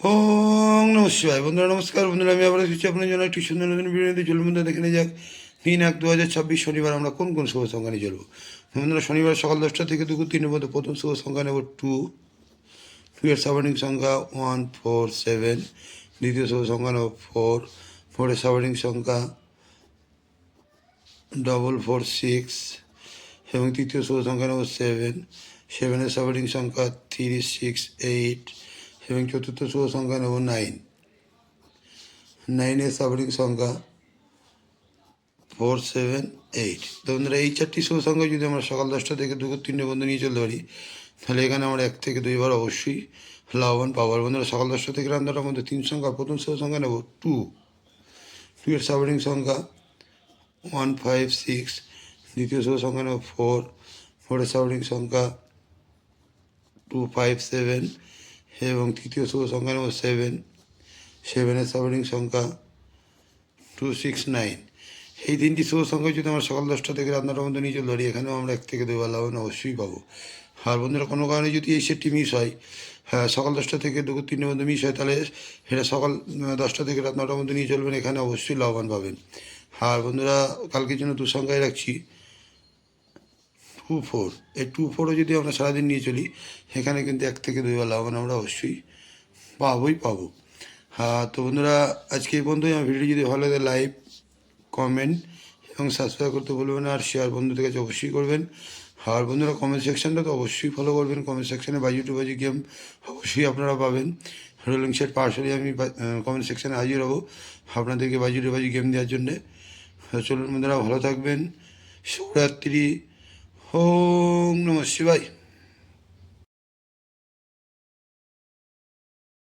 ওং নমঃ শিবায়। বন্ধুরা নমস্কার। বন্ধুরা আমি আবার এসেছি আপনার জন্য একটি সুন্দর নতুন ভিডিওতে। চলুন বন্ধুরা দেখে নিয়ে যাক 3/1/2026 শনিবার আমরা কোন কোন শুভ সংখ্যা নিয়ে চলবো। বন্ধুরা শনিবার সকাল 10টা থেকে দুপুর 3টার মধ্যে প্রথম শুভ সংখ্যা নেব 2, এর সাবারিং সংখ্যা 147। দ্বিতীয় শুভ সংখ্যা নেব 4, 4 এর সাবারিং সংখ্যা 446 এবং তৃতীয় শুভ সংখ্যা নেব 7, 7 এর সাবারিং সংখ্যা 368 এবং চতুর্থ শুভ সংখ্যা নেব 9, 9 এর সাবারিং সংখ্যা 478। তো বন্ধুরা এই চারটি শুভ সংখ্যা যদি আমরা সকাল 10টা থেকে দুপুর 3টে বন্ধু নিয়ে চলতে পারি, তাহলে এখানে আমরা 1 থেকে 2বার অবশ্যই লাভবান পাবো। আর বন্ধুরা সকাল 10টা থেকে রাত 9টার মধ্যে 3 সংখ্যা প্রথম শুভ সংখ্যা নেব 2, 2 এর সাবারিং সংখ্যা 156, দ্বিতীয় শুভ সংখ্যা নেব 4, 4 এর সাবারিং সংখ্যা 257 এবং তৃতীয় শুভ সংখ্যা নেব 7, 7 এর সাবারিং সংখ্যা 269। এই তিনটি শুভ সংখ্যা যদি আমরা সকাল 10টা থেকে রাত 9টার মধ্যে নিয়ে চলতে পারি, এখানেও আমরা 1 থেকে 2বার লাভবান অবশ্যই পাবো। আর বন্ধুরা কোনো কারণে যদি এই সেটটি মিস হয়, হ্যাঁ সকাল 10টা থেকে দুপুর 3টের মধ্যে মিস হয়, তাহলে এটা সকাল 10টা থেকে রাত 9টার মধ্যে নিয়ে চলবেন, এখানে অবশ্যই লাভবান পাবেন। আর বন্ধুরা কালকের জন্য 2 সংখ্যায় রাখছি 2-4। এই 2-4ও যদি আমরা সারাদিন নিয়ে চলি, এখানে কিন্তু 1 থেকে 2বার লাভবান আমরা অবশ্যই পাবো। হ্যাঁ তো বন্ধুরা আজকে এই পর্যন্তই। আমার ভিডিও যদি ভালো লাগে লাইক, কমেন্ট এবং সাবস্ক্রাইব করতে ভুলবেন না। আর শেয়ার বন্ধুদের কাছে অবশ্যই করবেন। আর বন্ধুরা কমেন্ট সেকশনটা তো অবশ্যই ফলো করবেন। কমেন্ট সেকশনে বাজি টু বাজি গেম অবশ্যই আপনারা পাবেন। রোলিং সেট পার্সোনালি আমি কমেন্ট সেকশনে হাজির হব আপনাদেরকে বাজি টু বাজি গেম দেওয়ার জন্যে। চলুন বন্ধুরা ভালো থাকবেন। শুভরাত্রি। ওম নমঃ শিবায়।